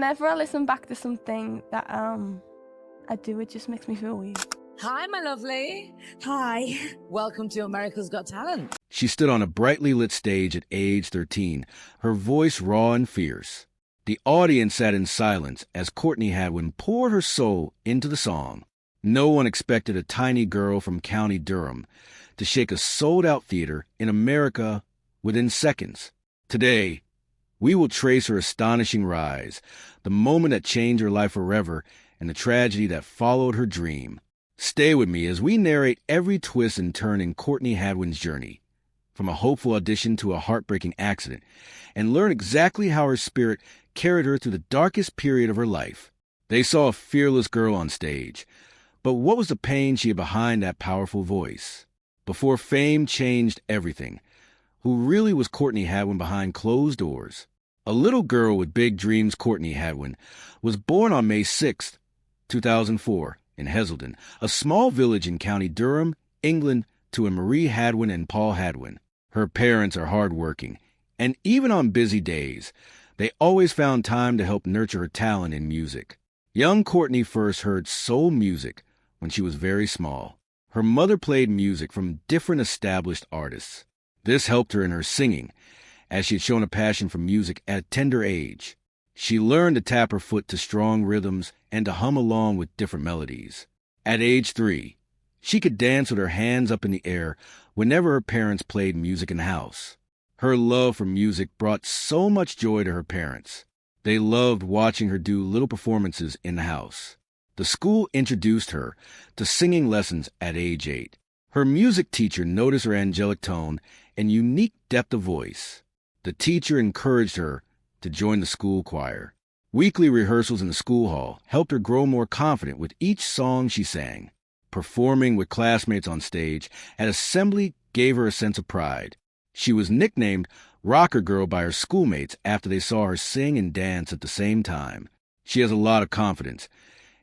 Whenever I listen back to something that I do, it just makes me feel weird. Hi, my lovely. Hi. Welcome to America's Got Talent. She stood on a brightly lit stage at age 13, her voice raw and fierce. The audience sat in silence as Courtney Hadwin poured her soul into the song. No one expected a tiny girl from County Durham to shake a sold-out theater in America within seconds. Today, we will trace her astonishing rise, the moment that changed her life forever, and the tragedy that followed her dream. Stay with me as we narrate every twist and turn in Courtney Hadwin's journey, from a hopeful audition to a heartbreaking accident, and learn exactly how her spirit carried her through the darkest period of her life. They saw a fearless girl on stage, but what was the pain she had behind that powerful voice? Before fame changed everything, who really was Courtney Hadwin behind closed doors? A little girl with big dreams, Courtney Hadwin was born on May 6, 2004, in Heselden, a small village in County Durham, England, to Marie Hadwin and Paul Hadwin. Her parents are hardworking, and even on busy days, they always found time to help nurture her talent in music. Young Courtney first heard soul music when she was very small. Her mother played music from different established artists. This helped her in her singing, as she had shown a passion for music at a tender age. She learned to tap her foot to strong rhythms and to hum along with different melodies. At age 3, she could dance with her hands up in the air whenever her parents played music in the house. Her love for music brought so much joy to her parents. They loved watching her do little performances in the house. The school introduced her to singing lessons at age 8. Her music teacher noticed her angelic tone and unique depth of voice. The teacher encouraged her to join the school choir. Weekly rehearsals in the school hall helped her grow more confident with each song she sang. Performing with classmates on stage at assembly gave her a sense of pride. She was nicknamed Rocker Girl by her schoolmates after they saw her sing and dance at the same time. She has a lot of confidence,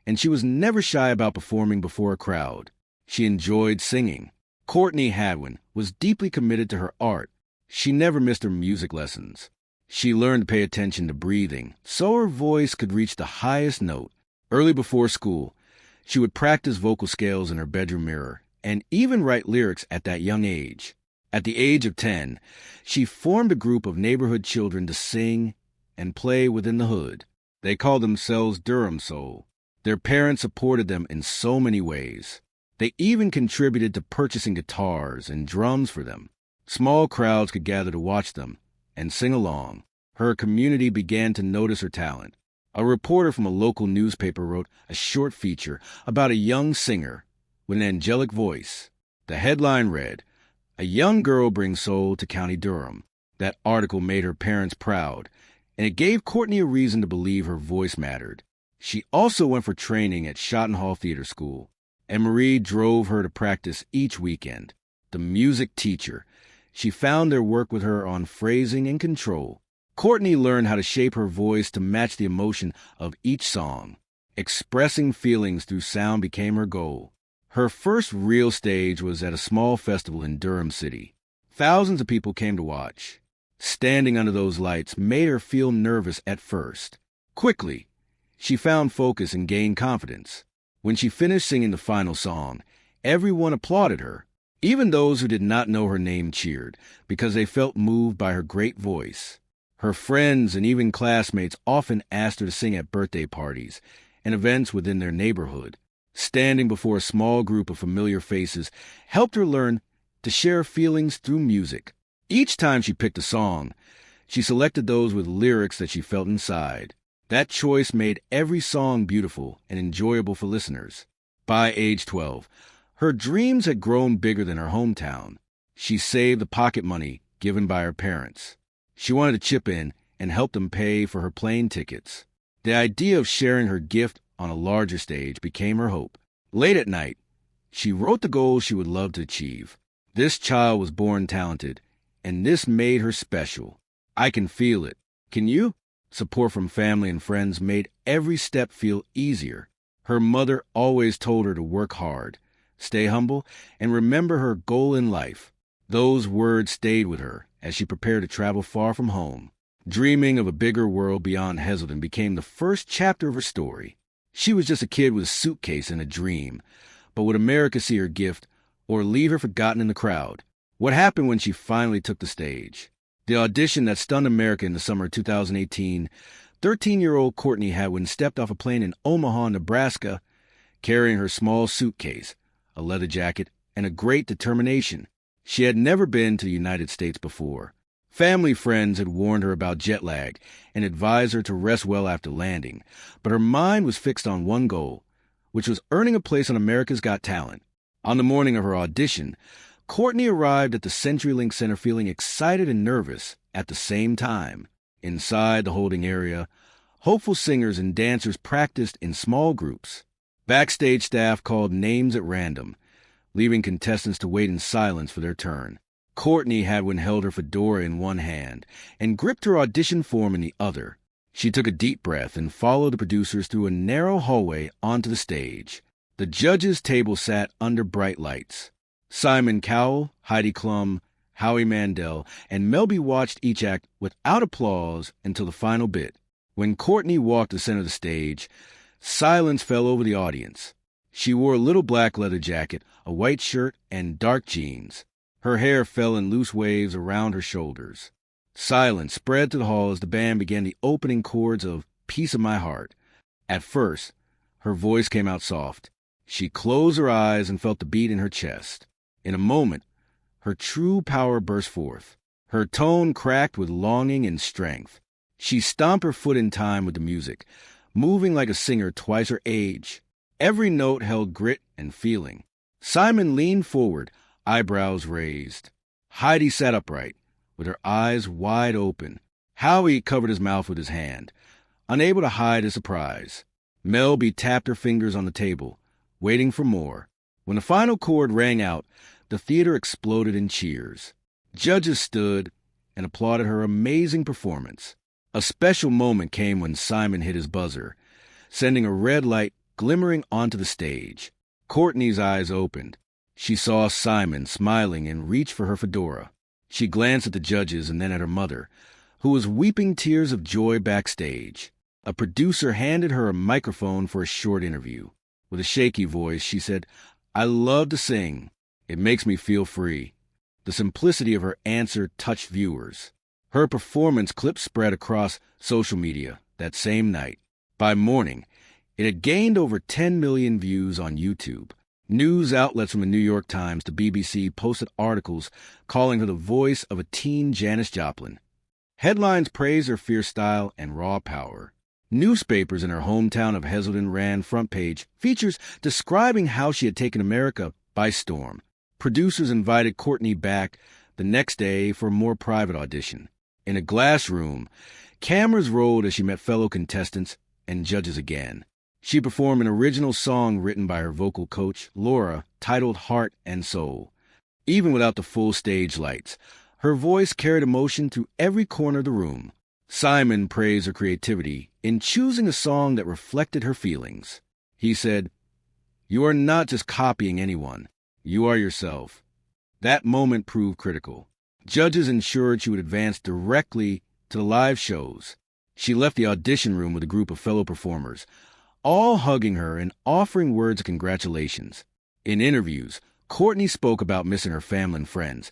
and she was never shy about performing before a crowd. She enjoyed singing. Courtney Hadwin was deeply committed to her art. She never missed her music lessons. She learned to pay attention to breathing so her voice could reach the highest note. Early before school, she would practice vocal scales in her bedroom mirror and even write lyrics at that young age. At the age of 10, she formed a group of neighborhood children to sing and play within the hood. They called themselves Durham Soul. Their parents supported them in so many ways. They even contributed to purchasing guitars and drums for them. Small crowds could gather to watch them and sing along. Her community began to notice her talent. A reporter from a local newspaper wrote a short feature about a young singer with an angelic voice. The headline read, "A young girl brings soul to County Durham." That article made her parents proud, and it gave Courtney a reason to believe her voice mattered. She also went for training at Schottenhall Theater School, and Marie drove her to practice each weekend. The music teacher, she found their work with her on phrasing and control. Courtney learned how to shape her voice to match the emotion of each song. Expressing feelings through sound became her goal. Her first real stage was at a small festival in Durham City. Thousands of people came to watch. Standing under those lights made her feel nervous at first. Quickly, she found focus and gained confidence. When she finished singing the final song, everyone applauded her. Even those who did not know her name cheered because they felt moved by her great voice. Her friends and even classmates often asked her to sing at birthday parties and events within their neighborhood. Standing before a small group of familiar faces helped her learn to share feelings through music. Each time she picked a song, she selected those with lyrics that she felt inside. That choice made every song beautiful and enjoyable for listeners. By age 12, her dreams had grown bigger than her hometown. She saved the pocket money given by her parents. She wanted to chip in and help them pay for her plane tickets. The idea of sharing her gift on a larger stage became her hope. Late at night, she wrote the goals she would love to achieve. This child was born talented, and this made her special. I can feel it. Can you? Support from family and friends made every step feel easier. Her mother always told her to work hard, stay humble, and remember her goal in life. Those words stayed with her as she prepared to travel far from home. Dreaming of a bigger world beyond Heselden became the first chapter of her story. She was just a kid with a suitcase and a dream, but would America see her gift or leave her forgotten in the crowd? What happened when she finally took the stage? The audition that stunned America in the summer of 2018, 13-year-old Courtney Hadwin stepped off a plane in Omaha, Nebraska, carrying her small suitcase, a leather jacket, and a great determination. She had never been to the United States before. Family friends had warned her about jet lag and advised her to rest well after landing, but her mind was fixed on one goal, which was earning a place on America's Got Talent. On the morning of her audition, Courtney arrived at the CenturyLink Center feeling excited and nervous at the same time. Inside the holding area, hopeful singers and dancers practiced in small groups. Backstage staff called names at random, leaving contestants to wait in silence for their turn. Courtney Hadwin held her fedora in one hand and gripped her audition form in the other. She took a deep breath and followed the producers through a narrow hallway onto the stage. The judges' table sat under bright lights. Simon Cowell, Heidi Klum, Howie Mandel, and Melby watched each act without applause until the final bit. When Courtney walked the center of the stage, silence fell over the audience. She wore a little black leather jacket, a white shirt, and dark jeans. Her hair fell in loose waves around her shoulders. Silence spread to the hall as the band began the opening chords of Piece of My Heart. At first, her voice came out soft. She closed her eyes and felt the beat in her chest. In a moment, her true power burst forth. Her tone cracked with longing and strength. She stomped her foot in time with the music, moving like a singer twice her age. Every note held grit and feeling. Simon leaned forward, eyebrows raised. Heidi sat upright, with her eyes wide open. Howie covered his mouth with his hand, unable to hide his surprise. Melby tapped her fingers on the table, waiting for more. When the final chord rang out, the theater exploded in cheers. Judges stood and applauded her amazing performance. A special moment came when Simon hit his buzzer, sending a red light glimmering onto the stage. Courtney's eyes opened. She saw Simon smiling and reached for her fedora. She glanced at the judges and then at her mother, who was weeping tears of joy backstage. A producer handed her a microphone for a short interview. With a shaky voice, she said, "I love to sing. It makes me feel free." The simplicity of her answer touched viewers. Her performance clips spread across social media that same night. By morning, it had gained over 10 million views on YouTube. News outlets from the New York Times to BBC posted articles calling her the voice of a teen Janis Joplin. Headlines praised her fierce style and raw power. Newspapers in her hometown of Heselden ran front page features describing how she had taken America by storm. Producers invited Courtney back the next day for a more private audition. In a glass room, cameras rolled as she met fellow contestants and judges again. She performed an original song written by her vocal coach, Laura, titled Heart and Soul. Even without the full stage lights, her voice carried emotion through every corner of the room. Simon praised her creativity in choosing a song that reflected her feelings. He said, "You are not just copying anyone. You are yourself." That moment proved critical. Judges ensured she would advance directly to the live shows. She left the audition room with a group of fellow performers, all hugging her and offering words of congratulations. In interviews, Courtney spoke about missing her family and friends,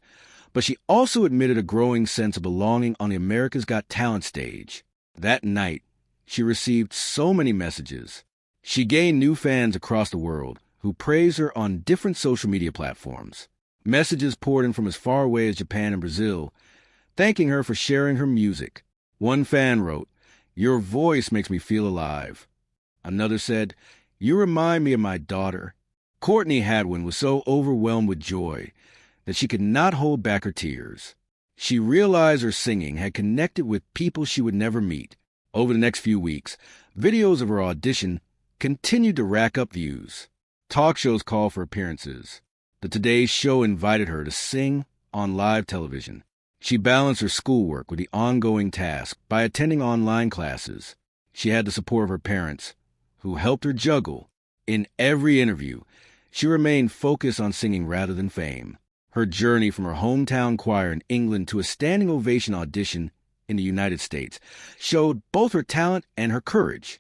but she also admitted a growing sense of belonging on the America's Got Talent stage. That night, she received so many messages. She gained new fans across the world who praised her on different social media platforms. Messages poured in from as far away as Japan and Brazil, thanking her for sharing her music. One fan wrote, "Your voice makes me feel alive." Another said, "You remind me of my daughter." Courtney Hadwin was so overwhelmed with joy that she could not hold back her tears. She realized her singing had connected with people she would never meet. Over the next few weeks, videos of her audition continued to rack up views. Talk shows called for appearances. The Today Show invited her to sing on live television. She balanced her schoolwork with the ongoing task by attending online classes. She had the support of her parents, who helped her juggle. In every interview, she remained focused on singing rather than fame. Her journey from her hometown choir in England to a standing ovation audition in the United States, showed both her talent and her courage.